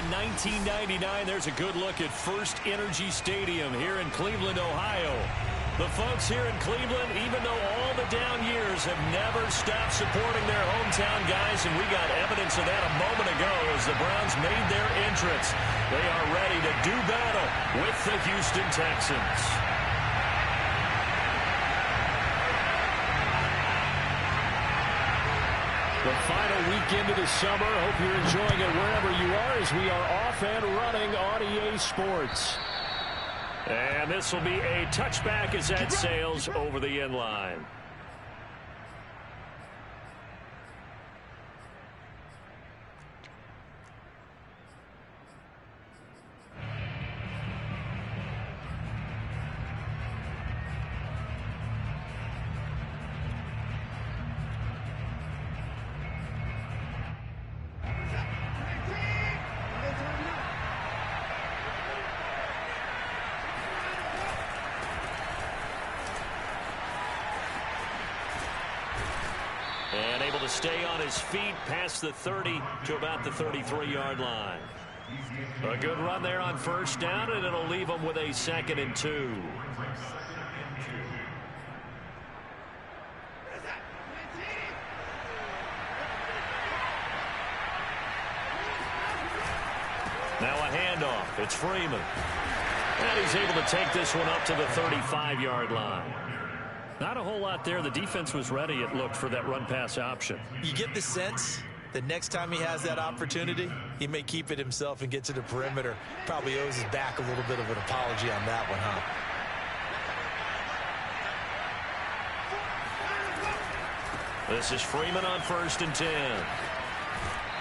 in 1999. There's a good look at First Energy Stadium here in Cleveland, Ohio. The folks here in Cleveland, even though all the down years, have never stopped supporting their hometown guys, and we got evidence of that a moment ago as the Browns made their entrance. They are ready to do battle with the Houston Texans. The final weekend of the summer. Hope you're enjoying it wherever you are as we are off and running on EA Sports. And this will be a touchback as that sails over the end line. And able to stay on his feet past the 30 to about the 33-yard line. A good run there on first down, and it'll leave him with a 2nd and 2. Now a handoff. It's Freeman. And he's able to take this one up to the 35-yard line. Not a whole lot there. The defense was ready, it looked, for that run-pass option. You get the sense that next time he has that opportunity, he may keep it himself and get to the perimeter. Probably owes his back a little bit of an apology on that one, huh? This is Freeman on 1st and 10.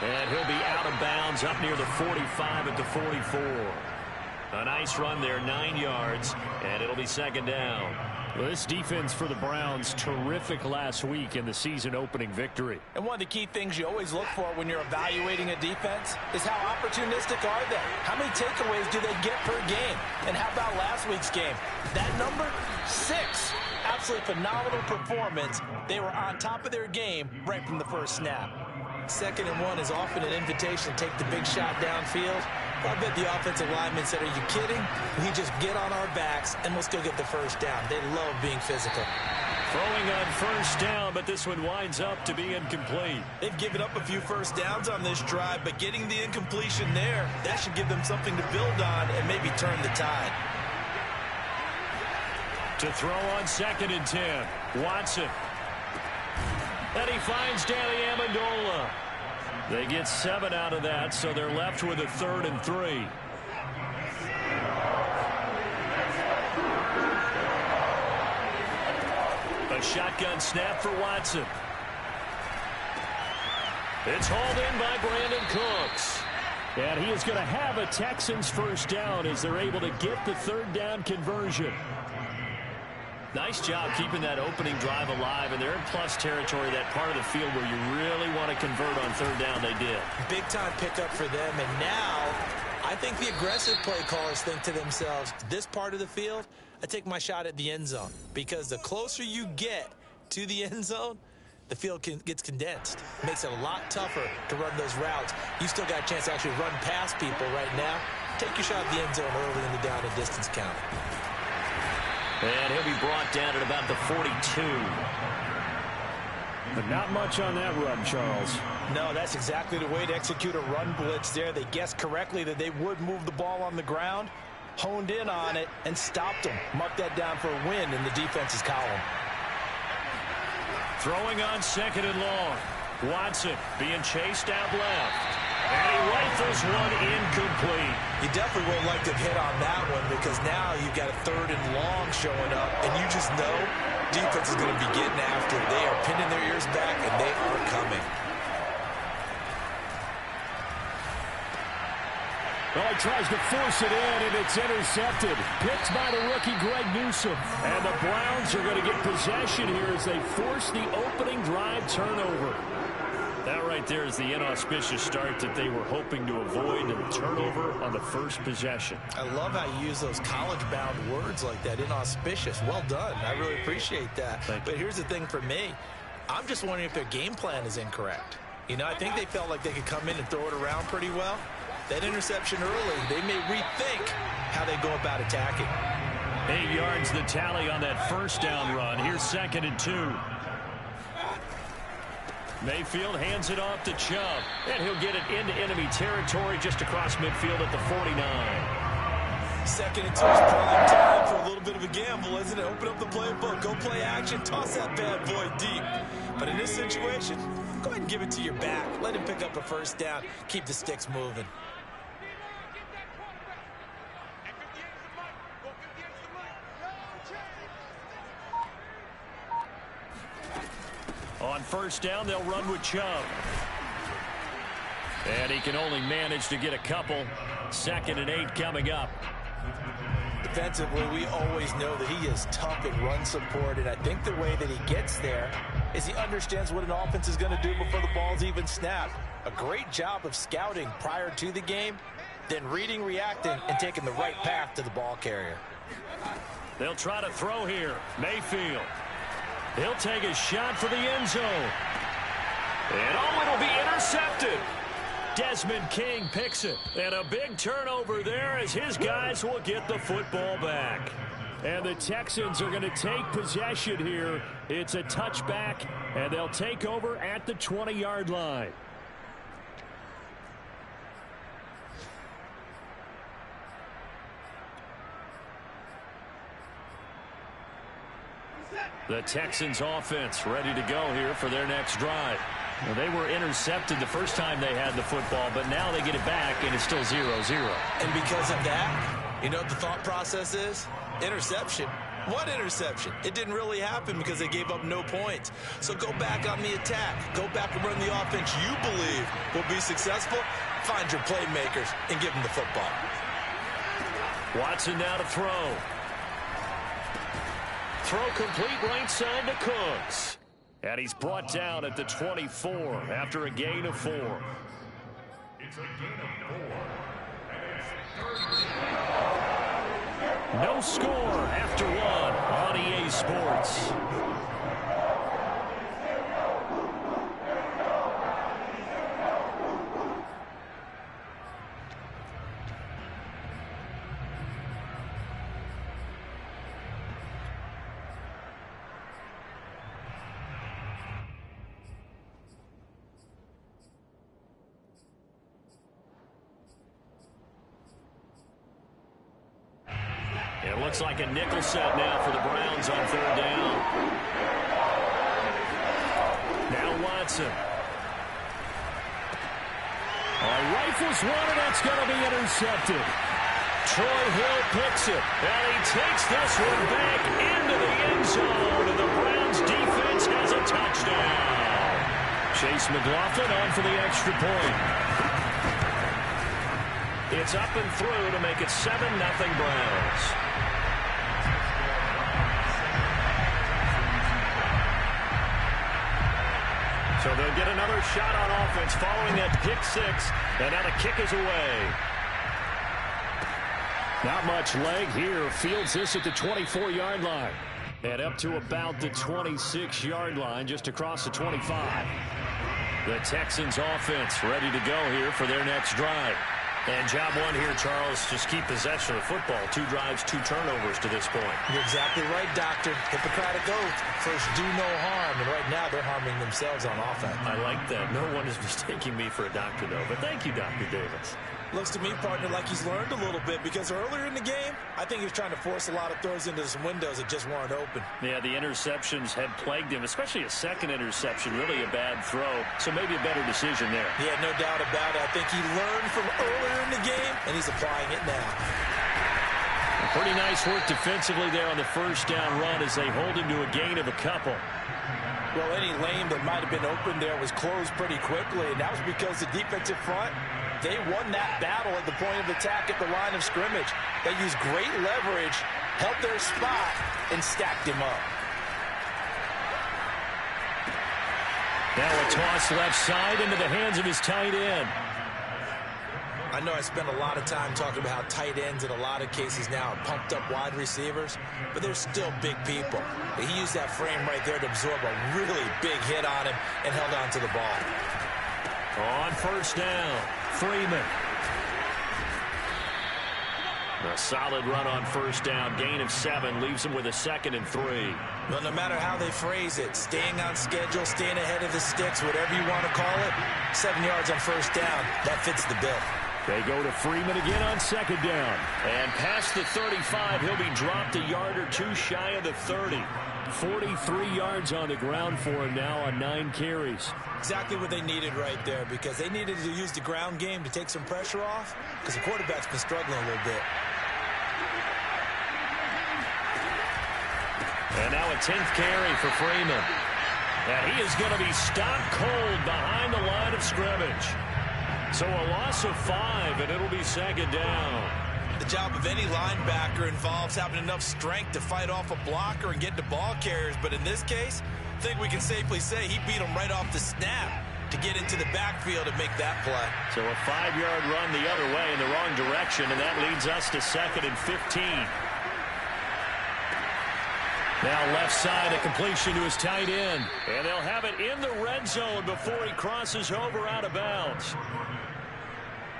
And he'll be out of bounds up near the 45 at the 44. A nice run there, 9 yards, and it'll be 2nd down. Well, this defense for the Browns, terrific last week in the season-opening victory. And one of the key things you always look for when you're evaluating a defense is how opportunistic are they? How many takeaways do they get per game? And how about last week's game? That number, 6. Absolutely phenomenal performance. They were on top of their game right from the first snap. 2nd and 1 is often an invitation to take the big shot downfield. I bet the offensive lineman said, are you kidding? We just get on our backs and we'll still get the first down. They love being physical. Throwing on first down, but this one winds up to be incomplete. They've given up a few first downs on this drive, but getting the incompletion there, that should give them something to build on and maybe turn the tide. To throw on 2nd and 10, Watson. And he finds Danny Amendola. They get 7 out of that, so they're left with a 3rd and 3. A shotgun snap for Watson. It's hauled in by Brandon Cooks. And he is going to have a Texans first down as they're able to get the 3rd down conversion. Nice job keeping that opening drive alive, and they're in plus territory, that part of the field where you really want to convert on 3rd down. They did. Big time pickup for them, and now I think the aggressive play callers think to themselves, this part of the field, I take my shot at the end zone, because the closer you get to the end zone, the field gets condensed. It makes it a lot tougher to run those routes. You still got a chance to actually run past people right now. Take your shot at the end zone early in the down and distance count. And he'll be brought down at about the 42. But not much on that run, Charles. No, that's exactly the way to execute a run blitz there. They guessed correctly that they would move the ball on the ground, honed in on it, and stopped them. Mark that down for a win in the defense's column. Throwing on 2nd and long. Watson being chased out left. And he rifles one incomplete. You definitely won't like to hit on that one, because now you've got a 3rd and long showing up, and you just know defense is going to be getting after it. They are pinning their ears back, and they are coming. Well, he tries to force it in, and it's intercepted. Picked by the rookie Greg Newsome. And the Browns are going to get possession here as they force the opening drive turnover. That right there is the inauspicious start that they were hoping to avoid, and the turnover on the first possession. I love how you use those college-bound words like that, inauspicious. Well done. I really appreciate that. But here's the thing for me. I'm just wondering if their game plan is incorrect. You know, I think they felt like they could come in and throw it around pretty well. that interception early, they may rethink how they go about attacking. 8 yards the tally on that first down run. Here's 2nd and 2. Mayfield hands it off to Chubb, and he'll get it into enemy territory just across midfield at the 49. 2nd and 2 is prime time for a little bit of a gamble, isn't it? Open up the playbook, go play action, toss that bad boy deep. But in this situation, go ahead and give it to your back. Let him pick up a first down. Keep the sticks moving. On first down, they'll run with Chubb. And he can only manage to get a couple. 2nd and 8 coming up. Defensively, we always know that he is tough at run support, and I think the way that he gets there is he understands what an offense is going to do before the ball's even snapped. A great job of scouting prior to the game, then reading, reacting, and taking the right path to the ball carrier. They'll try to throw here. Mayfield. He'll take a shot for the end zone. And it'll be intercepted. Desmond King picks it. And a big turnover there as his guys will get the football back. And the Texans are going to take possession here. It's a touchback, and they'll take over at the 20-yard line. The Texans offense ready to go here for their next drive. Well, they were intercepted the first time they had the football, but now they get it back, and it's still 0-0. And because of that, you know what the thought process is? Interception. What interception? It didn't really happen because they gave up no points. So go back on the attack. Go back and run the offense you believe will be successful. Find your playmakers and give them the football. Watson now to throw. Throw complete right side to Cooks. And he's brought down at the 24 after a gain of 4. It's a gain of 4. No score after 1 on EA Sports. It looks like a nickel set now for the Browns on 3rd down. Now Watson. Rifles one, and that's going to be intercepted. Troy Hill picks it, and he takes this one back into the end zone, and the Browns defense has a touchdown. Chase McLaughlin on for the extra point. It's up and through to make it 7-0 Browns. So they'll get another shot on offense following that pick 6, and now the kick is away. Not much leg here. Fields this at the 24-yard line. And up to about the 26-yard line, just across the 25. The Texans offense ready to go here for their next drive. And job one here, Charles, just keep possession of the football. 2 drives, 2 turnovers to this point. You're exactly right, Doctor. Hippocratic oath. First, do no harm. And right now, they're harming themselves on offense. I like that. No one is mistaking me for a doctor, though. But thank you, Dr. Davis. Looks to me, partner, like he's learned a little bit, because earlier in the game, I think he was trying to force a lot of throws into some windows that just weren't open. Yeah, the interceptions had plagued him, especially a second interception, really a bad throw. So maybe a better decision there. Yeah, no doubt about it. I think he learned from earlier in the game, and he's applying it now. Pretty nice work defensively there on the first down run as they hold him to a gain of a couple. Well, any lane that might have been open there was closed pretty quickly, and that was because the defensive front, they won that battle at the point of attack at the line of scrimmage. They used great leverage, held their spot, and stacked him up. Now a toss left side into the hands of his tight end. I know I spend a lot of time talking about how tight ends in a lot of cases now are pumped up wide receivers, but they're still big people. He used that frame right there to absorb a really big hit on him and held on to the ball. On first down, Freeman. A solid run on first down. Gain of 7 leaves them with a 2nd and 3. Well, no matter how they phrase it, staying on schedule, staying ahead of the sticks, whatever you want to call it, 7 yards on first down, that fits the bill. They go to Freeman again on 2nd down. And past the 35, he'll be dropped a yard or 2 shy of the 30. 43 yards on the ground for him now on 9 carries. Exactly what they needed right there, because they needed to use the ground game to take some pressure off, because the quarterback's been struggling a little bit. And now a 10th carry for Freeman. And he is going to be stopped cold behind the line of scrimmage. So a loss of 5, and it'll be 2nd down. The job of any linebacker involves having enough strength to fight off a blocker and get to ball carriers. But in this case, I think we can safely say he beat him right off the snap to get into the backfield and make that play. So a 5-yard run the other way in the wrong direction, and that leads us to 2nd and 15. Now left side, a completion to his tight end. And they'll have it in the red zone before he crosses over out of bounds.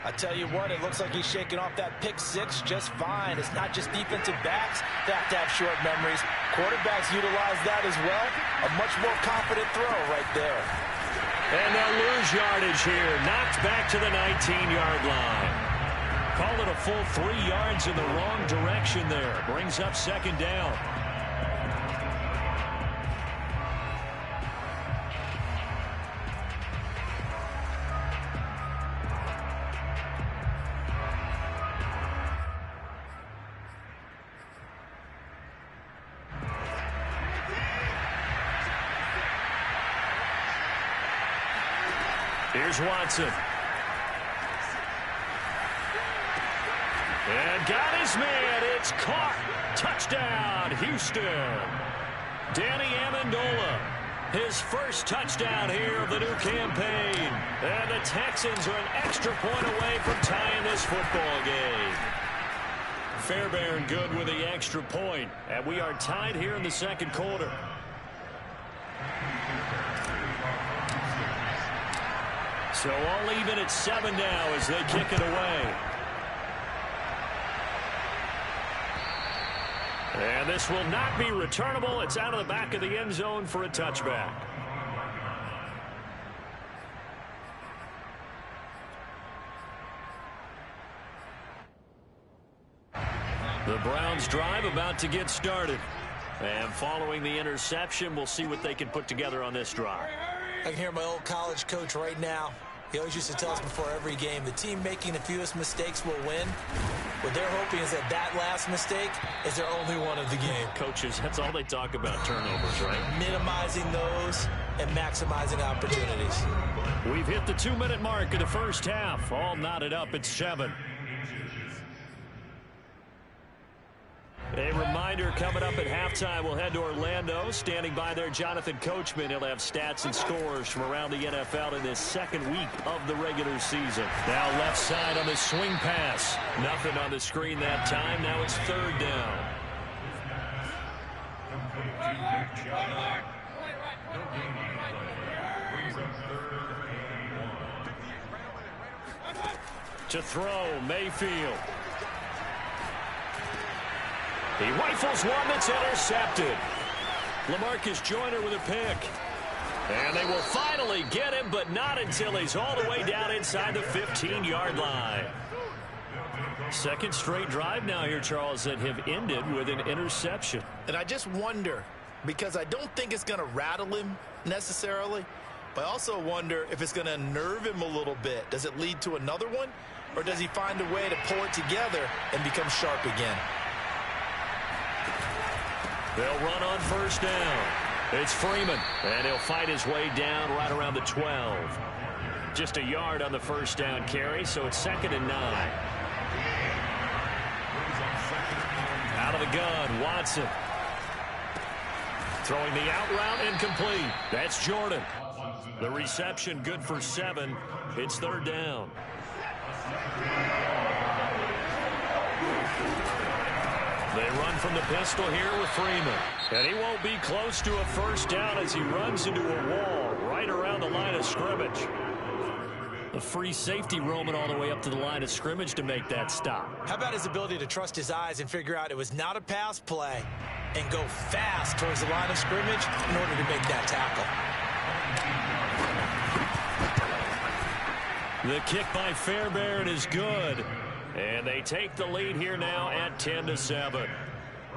I tell you what, it looks like he's shaking off that pick 6 just fine. It's not just defensive backs that have to have short memories. Quarterbacks utilize that as well. A much more confident throw right there. And they'll lose yardage here. Knocked back to the 19-yard line. Call it a full 3 yards in the wrong direction there. Brings up 2nd down. Here's Watson. And got his man. It's caught. Touchdown, Houston. Danny Amendola. His first touchdown here of the new campaign. And the Texans are an extra point away from tying this football game. Fairbairn good with the extra point. And we are tied here in the 2nd quarter. So all even at 7 now as they kick it away. And this will not be returnable. It's out of the back of the end zone for a touchback. The Browns drive about to get started. And following the interception, we'll see what they can put together on this drive. I can hear my old college coach right now. He always used to tell us before every game, the team making the fewest mistakes will win. What they're hoping is that that last mistake is their only one of the game. Coaches, that's all they talk about, turnovers, right? Minimizing those and maximizing opportunities. We've hit the 2-minute mark of the first half. All knotted up at 7. A reminder coming up at halftime, we'll head to Orlando. Standing by there, Jonathan Coachman. He'll have stats and scores from around the NFL in this 2nd week of the regular season. Now left side on the swing pass. Nothing on the screen that time. Now it's 3rd down. To throw, Mayfield. He rifles one that's intercepted. LaMarcus Joyner with a pick. And they will finally get him, but not until he's all the way down inside the 15-yard line. 2nd straight drive now here, Charles, that have ended with an interception. And I just wonder, because I don't think it's going to rattle him necessarily, but I also wonder if it's going to nerve him a little bit. Does it lead to another one, or does he find a way to pull it together and become sharp again? They'll run on first down. It's Freeman, and he'll fight his way down right around the 12. Just a yard on the first down carry, so it's 2nd and 9. Out of the gun, Watson. Throwing the out route incomplete. That's Jordan. The reception good for 7. It's 3rd down. They run from the pistol here with Freeman. And he won't be close to a first down as he runs into a wall right around the line of scrimmage. A free safety roaming all the way up to the line of scrimmage to make that stop. How about his ability to trust his eyes and figure out it was not a pass play and go fast towards the line of scrimmage in order to make that tackle. The kick by Fairbairn is good. And they take the lead here now at 10-7.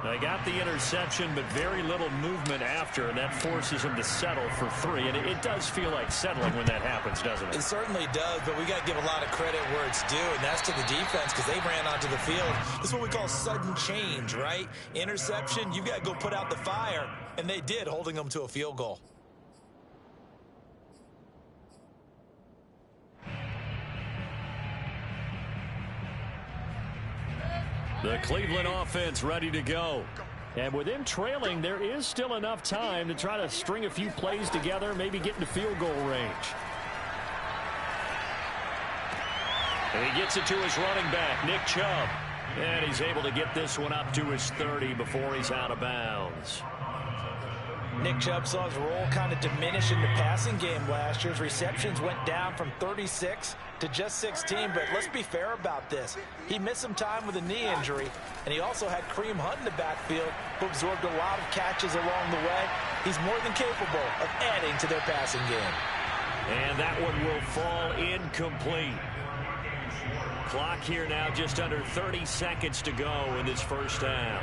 They got the interception, but very little movement after, and that forces them to settle for 3. And it does feel like settling when that happens, doesn't it? It certainly does, but we got to give a lot of credit where it's due, and that's to the defense because they ran onto the field. This is what we call sudden change, right? Interception, you've got to go put out the fire, and they did, holding them to a field goal. The Cleveland offense ready to go. And with them trailing, there is still enough time to try to string a few plays together, maybe get into field goal range. And he gets it to his running back, Nick Chubb. And he's able to get this one up to his 30 before he's out of bounds. Nick Chubb saw his role kind of diminish in the passing game last year. His receptions went down from 36 to just 16, but let's be fair about this. He missed some time with a knee injury, and he also had Kareem Hunt in the backfield, who absorbed a lot of catches along the way. He's more than capable of adding to their passing game. And that one will fall incomplete. Clock here now just under 30 seconds to go in this first half.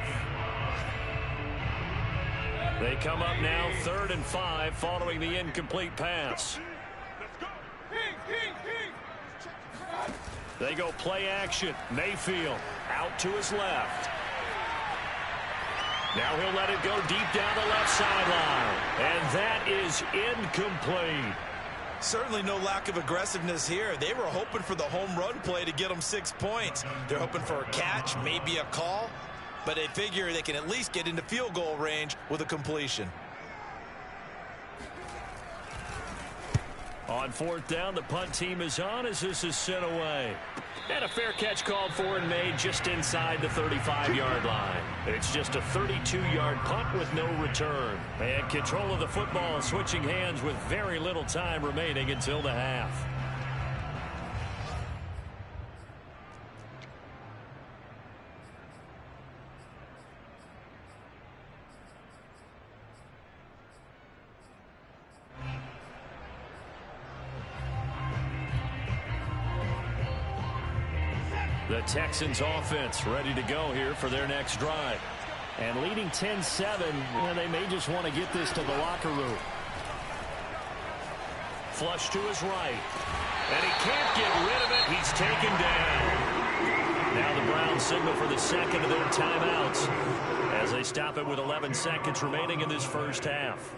They come up now 3rd and 5 following the incomplete pass. They go play action. Mayfield out to his left. Now he'll let it go deep down the left sideline. And that is incomplete. Certainly no lack of aggressiveness here. They were hoping for the home run play to get them 6 points. They're hoping for a catch, maybe a call. But they figure they can at least get into field goal range with a completion. On 4th down, the punt team is on as this is sent away. And a fair catch called for and made just inside the 35-yard line. It's just a 32-yard punt with no return. And control of the football switching hands with very little time remaining until the half. The Texans offense ready to go here for their next drive. And leading 10-7, they may just want to get this to the locker room. Flush to his right. And he can't get rid of it. He's taken down. Now the Browns signal for the second of their timeouts as they stop it with 11 seconds remaining in this first half.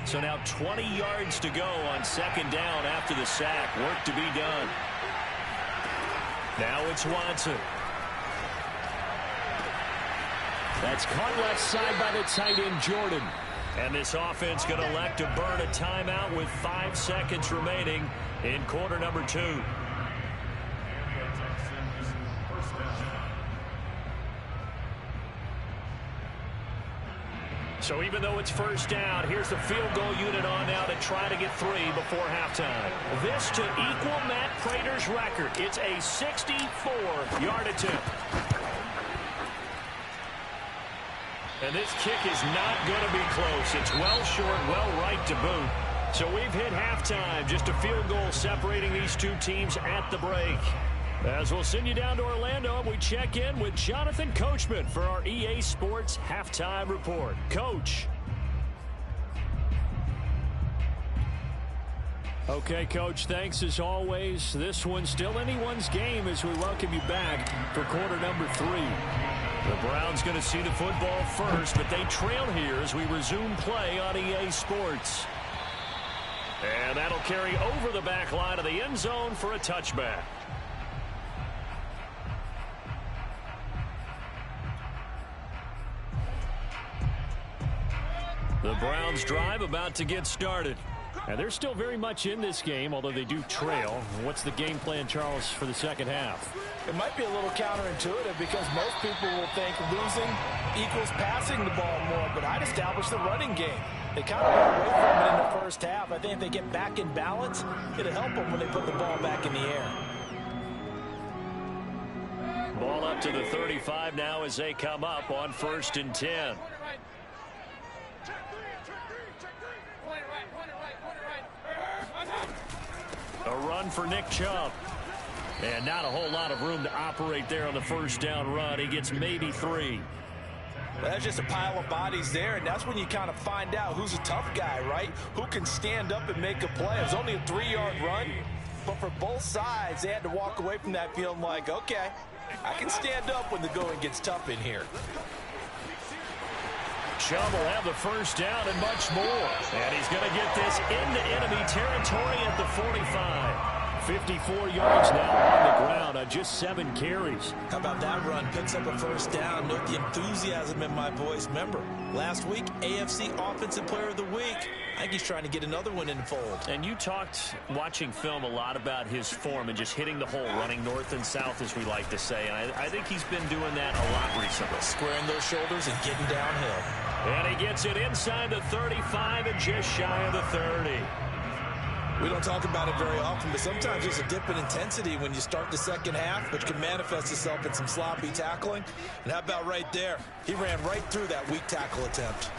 So now 20 yards to go on 2nd down after the sack. Work to be done. Now it's Watson. That's caught left side by the tight end, Jordan. And this offense going to elect to burn a timeout with 5 seconds remaining in quarter number 2. So even though it's first down, here's the field goal unit on now to try to get 3 before halftime. This to equal Matt Prater's record. It's a 64-yard attempt. And this kick is not going to be close. It's well short, well right to boot. So we've hit halftime. Just a field goal separating these two teams at the break. As we'll send you down to Orlando, we check in with Jonathan Coachman for our EA Sports Halftime Report. Coach. Okay, Coach, thanks as always. This one's still anyone's game as we welcome you back for quarter number 3. The Browns going to see the football first, but they trail here as we resume play on EA Sports. And that'll carry over the back line of the end zone for a touchback. The Browns drive about to get started. And they're still very much in this game, although they do trail. What's the game plan, Charles, for the second half? It might be a little counterintuitive because most people will think losing equals passing the ball more, but I'd establish the running game. They kind of went away from it in the first half. I think if they get back in balance, it'll help them when they put the ball back in the air. Ball up to the 35 now as they come up on 1st and 10. A run for Nick Chubb. And not a whole lot of room to operate there on the first down run. He gets maybe 3. Well, that's just a pile of bodies there, and that's when you kind of find out who's a tough guy, right? Who can stand up and make a play. It was only a 3-yard run, but for both sides, they had to walk away from that feeling like, okay, I can stand up when the going gets tough in here. Chubb will have the first down and much more. And he's going to get this into enemy territory at the 45. 54 yards now on the ground on just 7 carries. How about that run? Picks up a first down. Note the enthusiasm in my voice. Remember, last week, AFC Offensive Player of the Week. I think he's trying to get another one in the fold. And you talked, watching film, a lot about his form and just hitting the hole, running north and south, as we like to say. And I think he's been doing that a lot recently. Squaring those shoulders and getting downhill. And he gets it inside the 35 and just shy of the 30. We don't talk about it very often, but sometimes there's a dip in intensity when you start the second half, which can manifest itself in some sloppy tackling. And how about right there? He ran right through that weak tackle attempt.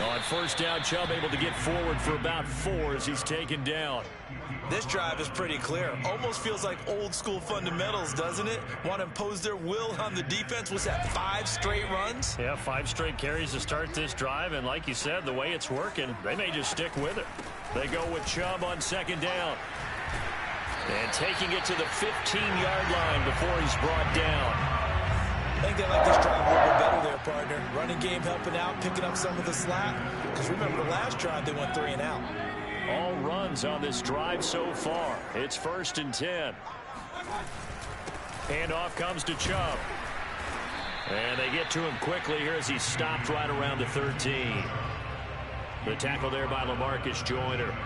On first down, Chubb able to get forward for about 4 as he's taken down. This drive is pretty clear. Almost feels like old school fundamentals, doesn't it? Want to impose their will on the defense. Was that 5 straight runs? Yeah, 5 straight carries to start this drive. And like you said, the way it's working, they may just stick with it. They go with Chubb on second down. And taking it to the 15-yard line before he's brought down. I think they like this drive a little bit better there, partner. Running game helping out, picking up some of the slack. Because remember, the last drive, they went 3 and out. All runs on this drive so far. It's 1st and 10. Handoff comes to Chubb. And they get to him quickly here as he's stopped right around the 13. The tackle there by LaMarcus Joyner.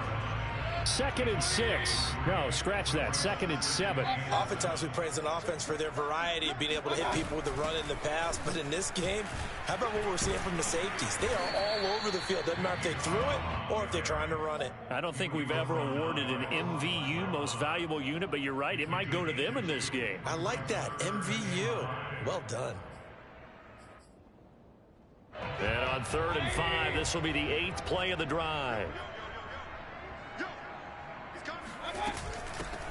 2nd and 6. No, scratch that. 2nd and 7. Oftentimes we praise an offense for their variety of being able to hit people with the run in the pass. But in this game, how about what we're seeing from the safeties? They are all over the field. Doesn't matter if they threw it or if they're trying to run it. I don't think we've ever awarded an MVU, most valuable unit, but you're right. It might go to them in this game. I like that. MVU. Well done. And on 3rd and 5, this will be the 8th play of the drive.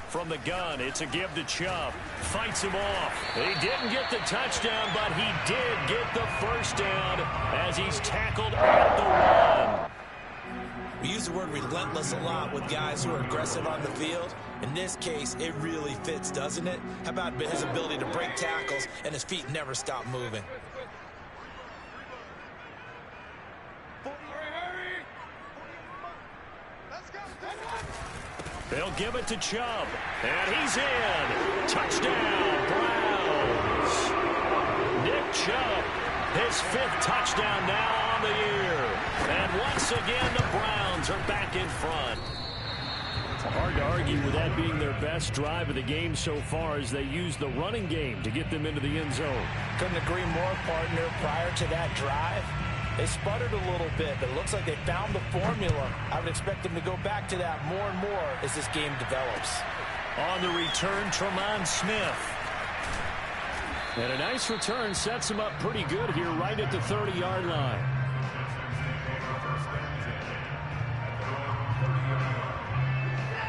From the gun, it's a give to Chubb. Fights him off. He didn't get the touchdown, but he did get the first down as he's tackled at the 1. We use the word relentless a lot with guys who are aggressive on the field. In this case, it really fits, doesn't it? How about his ability to break tackles and his feet never stop moving? They'll give it to Chubb. And he's in. Touchdown, Browns. Nick Chubb, his 5th touchdown now on the year. And once again, the Browns are back in front. It's hard to argue with that being their best drive of the game so far as they use the running game to get them into the end zone. Couldn't agree more, partner. Prior to that drive, they sputtered a little bit, but it looks like they found the formula. I would expect them to go back to that more and more as this game develops. On the return, Tremont Smith. And a nice return sets him up pretty good here right at the 30-yard line.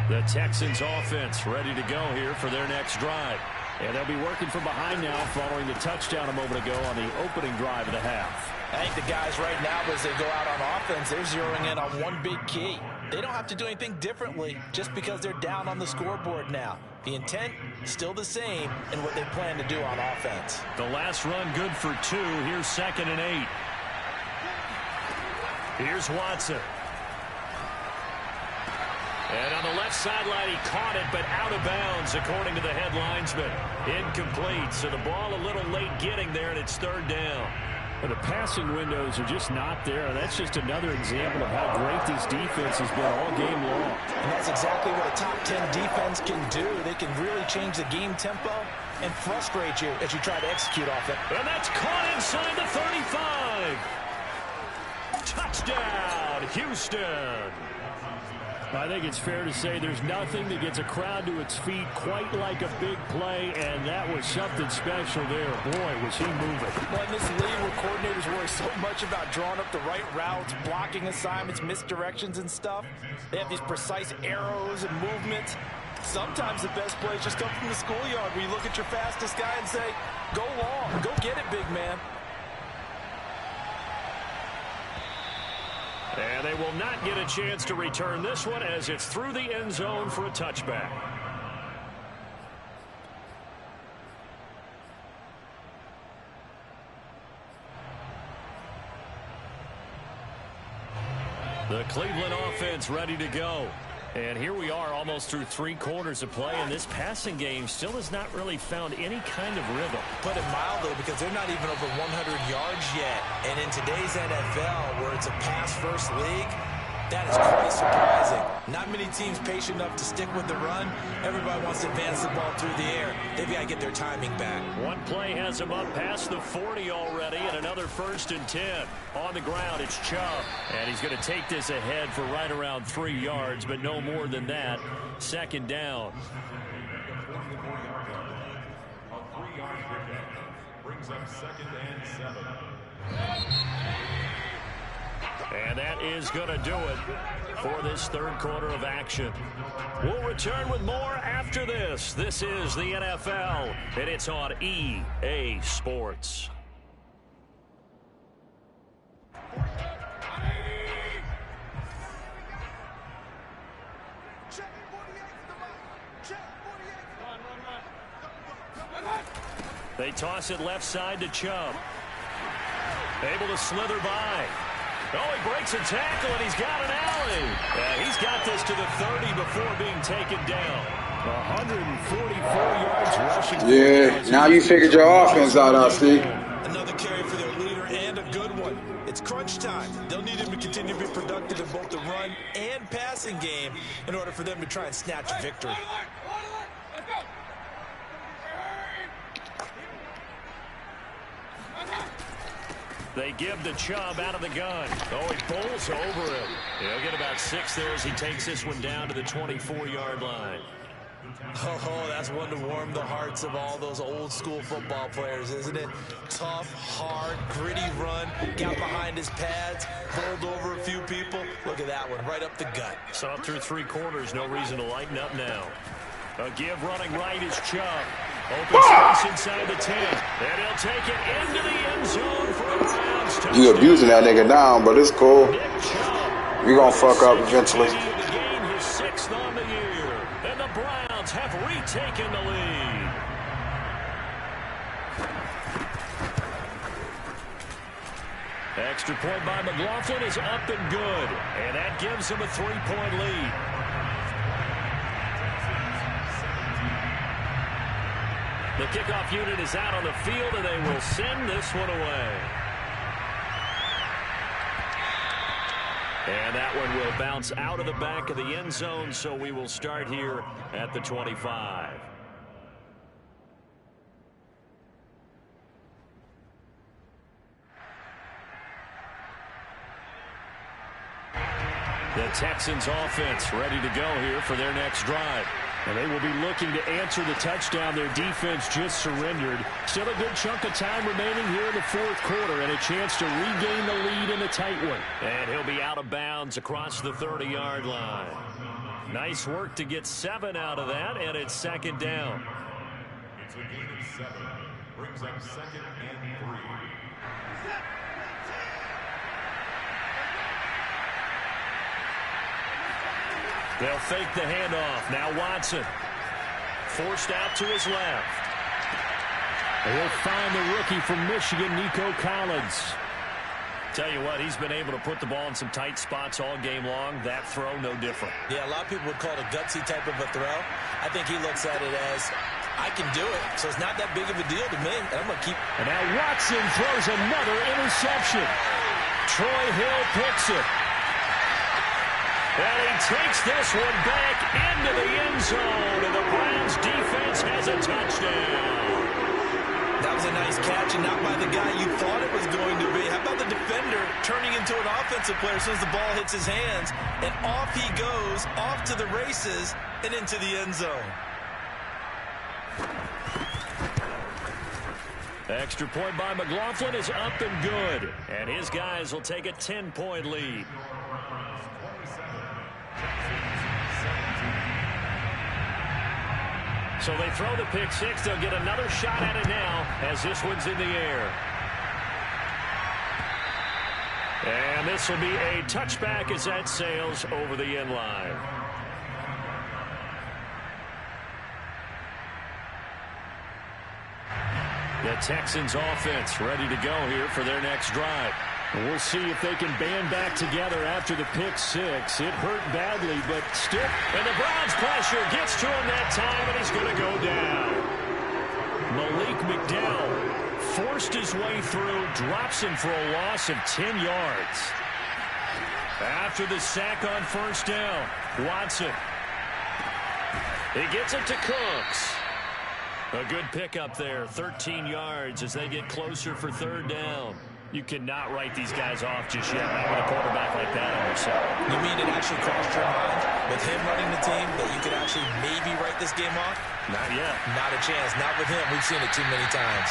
The Texans offense ready to go here for their next drive. And they'll be working from behind now following the touchdown a moment ago on the opening drive of the half. I think the guys right now, as they go out on offense, they're zeroing in on one big key. They don't have to do anything differently just because they're down on the scoreboard now. The intent, still the same in what they plan to do on offense. The last run good for 2. Here's 2nd and 8. Here's Watson. And on the left sideline, he caught it, but out of bounds, according to the head linesman. Incomplete, so the ball a little late getting there, and it's 3rd down. But the passing windows are just not there. That's just another example of how great this defense has been all game long. And that's exactly what a top 10 defense can do. They can really change the game tempo and frustrate you as you try to execute off it. And that's caught inside the 35. Touchdown, Houston. I think it's fair to say there's nothing that gets a crowd to its feet quite like a big play, and that was something special there. Boy, was he moving. Well, in this league where coordinators worry so much about drawing up the right routes, blocking assignments, misdirections and stuff, they have these precise arrows and movements. Sometimes the best plays just come from the schoolyard where you look at your fastest guy and say, go long, go get it, big man. And they will not get a chance to return this one as it's through the end zone for a touchback. The Cleveland offense ready to go. And here we are almost through 3 quarters of play, and this passing game still has not really found any kind of rhythm. Put it mildly, because they're not even over 100 yards yet. And in today's NFL, where it's a pass-first league, that is quite surprising. Not many teams patient enough to stick with the run. Everybody wants to advance the ball through the air. They've got to get their timing back. One play has him up past the 40 already, and another 1st and 10. On the ground, it's Chubb. And he's going to take this ahead for right around 3 yards, but no more than that. 2nd down. A 3-yard pickup brings up 2nd and 7. And that is going to do it for this 3rd quarter of action. We'll return with more after this. This is the NFL, and it's on EA Sports. They toss it left side to Chubb. Able to slither by. Oh, he breaks a tackle, and he's got an alley. He's got this to the 30 before being taken down. 144 yards rushing. Yeah, now you figured your offense out, I see. Another carry for their leader, and a good one. It's crunch time. They'll need him to continue to be productive in both the run and passing game in order for them to try and snatch a victory. They give the Chubb out of the gun. Oh, he bowls over him. He'll get about 6 there as he takes this one down to the 24-yard line. Oh, that's one to warm the hearts of all those old-school football players, isn't it? Tough, hard, gritty run. Got behind his pads, bowled over a few people. Look at that one, right up the gut. Saw through 3 quarters, no reason to lighten up now. A give running right is Chubb. Open space inside the 10. And he'll take it into the end zone for a Browns touchdown. You abusing that nigga down, but it's cool. You're going to fuck up eventually. The game, his 6th on the year. And the Browns have retaken the lead. Extra point by McLaughlin is up and good. And that gives him a 3-point lead. The kickoff unit is out on the field, and they will send this one away. And that one will bounce out of the back of the end zone, so we will start here at the 25. The Texans offense ready to go here for their next drive. And they will be looking to answer the touchdown their defense just surrendered. Still a good chunk of time remaining here in the 4th quarter and a chance to regain the lead in a tight one. And he'll be out of bounds across the 30-yard line. Nice work to get 7 out of that, and it's 2nd down. It's a gain of 7. Brings up 2nd and 3. They'll fake the handoff. Now Watson. Forced out to his left. He'll find the rookie from Michigan, Nico Collins. Tell you what, he's been able to put the ball in some tight spots all game long. That throw, no different. Yeah, a lot of people would call it a gutsy type of a throw. I think he looks at it as, I can do it, so it's not that big of a deal to me, and I'm going to keep. And now Watson throws another interception. Troy Hill picks it. And he takes this one back into the end zone, and the Browns defense has a touchdown. That That was a nice catch, and not by the guy you thought it was going to be. How about the defender turning into an offensive player as soon as the ball hits his hands, and off he goes, off to the races, and into the end zone. Extra point by McLaughlin is up and good. And his guys will take a 10-point lead. So they throw the pick six. They'll get another shot at it now as this one's in the air. And this will be a touchback as that sails over the end line. The Texans offense ready to go here for their next drive. We'll see if they can band back together after the pick six. It hurt badly, but still. And the Browns pressure gets to him that time, and he's going to go down. Malik McDowell forced his way through, drops him for a loss of 10 yards. After the sack on first down, Watson. He gets it to Cooks. A good pickup there, 13 yards as they get closer for third down. You cannot write these guys off just yet, not with a quarterback like that on your side. You mean it actually crossed your mind with him running the team that you could actually maybe write this game off? Not yet. Not a chance. Not with him. We've seen it too many times.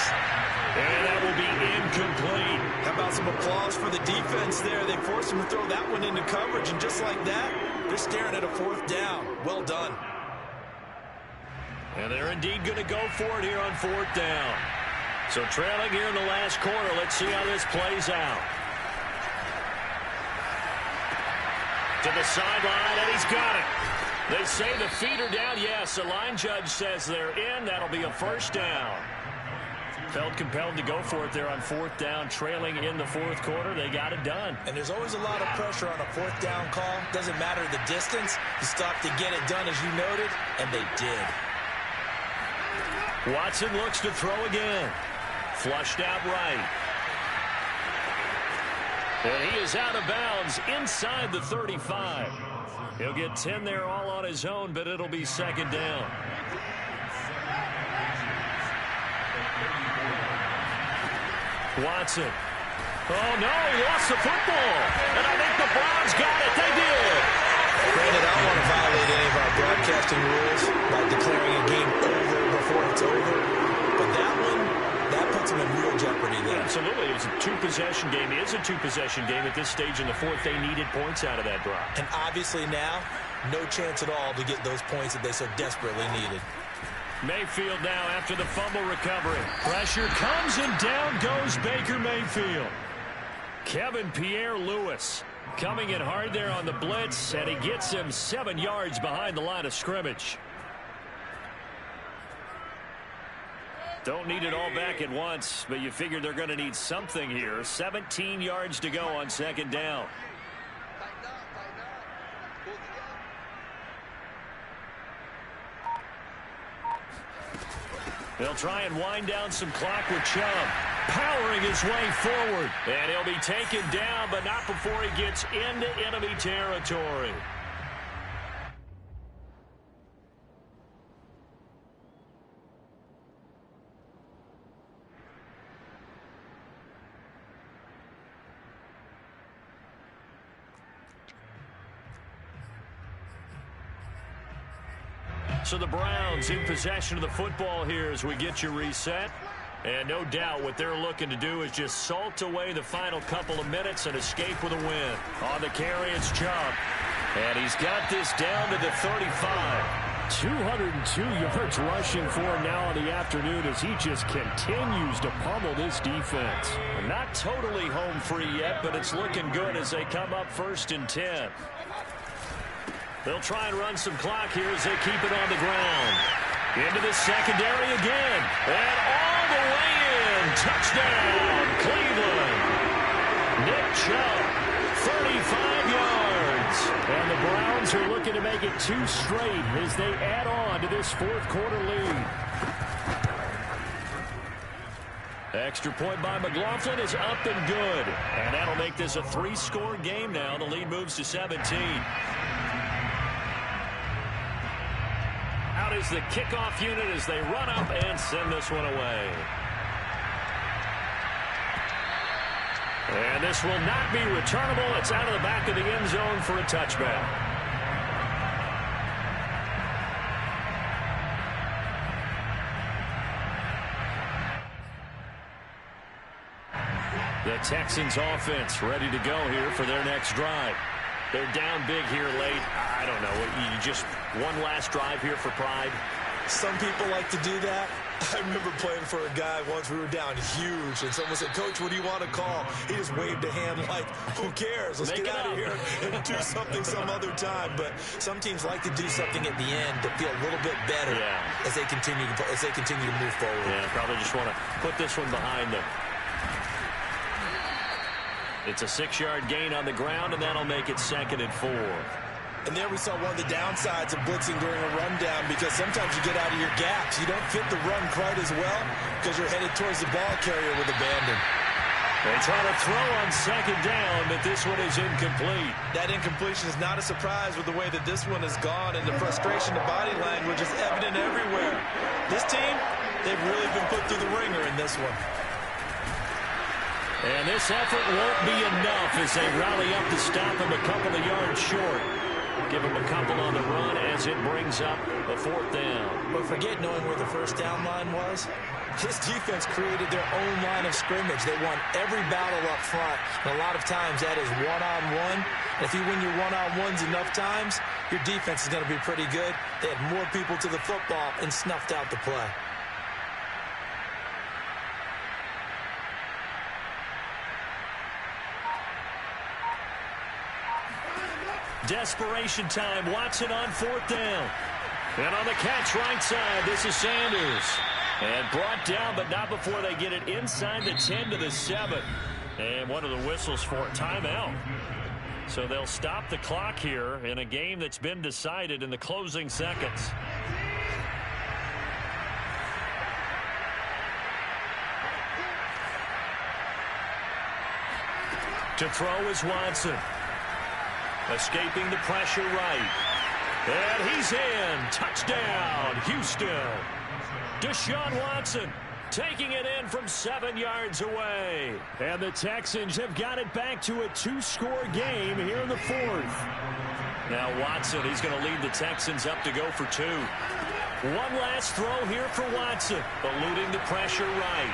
And that will be incomplete. How about some applause for the defense there? They forced him to throw that one into coverage, and just like that, they're staring at a fourth down. Well done. And they're indeed going to go for it here on fourth down. So trailing here in the last quarter. Let's see how this plays out. To the sideline, and he's got it. They say the feet are down. Yes, the line judge says they're in. That'll be a first down. Felt compelled to go for it there on fourth down, trailing in the fourth quarter. They got it done. And there's always a lot of pressure on a fourth down call. Doesn't matter the distance. You stop to get it done, as you noted, and they did. Watson looks to throw again. Flushed out right. And he is out of bounds inside the 35. He'll get 10 there all on his own, but it'll be second down. Watson. Oh, no, he lost the football. And I think the Browns got it. They did. Granted, I don't want to violate any of our broadcasting rules by declaring a game over before it's over. But that one, that puts them in real jeopardy there. Absolutely. It was a two-possession game. It is a two-possession game at this stage in the fourth. They needed points out of that drive. And obviously now, no chance at all to get those points that they so desperately needed. Mayfield now after the fumble recovery. Pressure comes and down goes Baker Mayfield. Kevin Pierre-Louis coming in hard there on the blitz, and he gets him 7 yards behind the line of scrimmage. Don't need it all back at once, but you figure they're going to need something here. 17 yards to go on second down. They'll try and wind down some clock with Chubb. Powering his way forward. And he'll be taken down, but not before he gets into enemy territory. So the Browns in possession of the football here as we get you reset. And no doubt what they're looking to do is just salt away the final couple of minutes and escape with a win. On the carry, it's Chubb. And he's got this down to the 35. 202 yards rushing for him now in the afternoon as he just continues to pummel this defense. Not totally home free yet, but it's looking good as they come up 1st and 10. They'll try and run some clock here as they keep it on the ground. Into the secondary again. And all the way in. Touchdown, Cleveland. Nick Chubb, 35 yards. And the Browns are looking to make it 2 straight as they add on to this fourth quarter lead. Extra point by McLaughlin is up and good. And that'll make this a 3-score game now. The lead moves to 17. Out is the kickoff unit as they run up and send this one away. And this will not be returnable. It's out of the back of the end zone for a touchback. The Texans offense ready to go here for their next drive. They're down big here late. I don't know. You just one last drive here for pride. Some people like to do that. I remember playing for a guy once. We were down huge, and someone said, "Coach, what do you want to call?" He just waved a hand like, "Who cares? Let's get out of here and do something some other time." But some teams like to do something at the end to feel a little bit better as they continue to move forward. Yeah, probably just want to put this one behind them. It's a 6-yard gain on the ground, and that'll make it 2nd and 4. And there we saw one of the downsides of blitzing during a rundown, because sometimes you get out of your gaps. You don't fit the run quite as well because you're headed towards the ball carrier with abandon. They try to throw on 2nd down, but this one is incomplete. That incompletion is not a surprise with the way that this one has gone, and the frustration, the body language is evident everywhere. This team, they've really been put through the ringer in this one. And this effort won't be enough as they rally up to stop him a couple of yards short. Give him a couple on the run as it brings up a 4th down. But forget knowing where the 1st down line was. This defense created their own line of scrimmage. They won every battle up front. And a lot of times that is one-on-one. And if you win your one-on-ones enough times, your defense is going to be pretty good. They had more people to the football and snuffed out the play. Desperation time. Watson on 4th down. And on the catch right side, this is Sanders. And brought down, but not before they get it inside the 10 to the 7. And one of the whistles for a timeout. So they'll stop the clock here in a game that's been decided in the closing seconds. To throw is Watson. Escaping the pressure right. And he's in. Touchdown, Houston. Deshaun Watson taking it in from 7 yards away. And the Texans have got it back to a 2-score game here in the 4th. Now Watson, he's going to lead the Texans up to go for 2. One last throw here for Watson. Eluding the pressure right.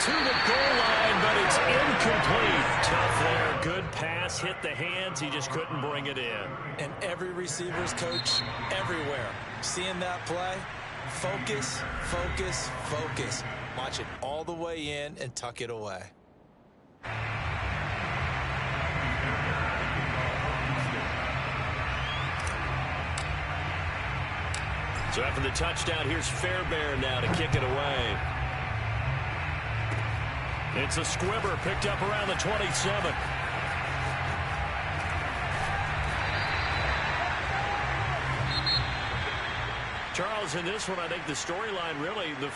To the goal line, but it's incomplete. Tough there. Good pass. Hit the hands. He just couldn't bring it in. And every receiver's coach everywhere. Seeing that play, focus, focus, focus. Watch it all the way in and tuck it away. So after the touchdown, here's Fairbairn now to kick it away. It's a squibber picked up around the 27. Charles, in this one, I think the storyline really, the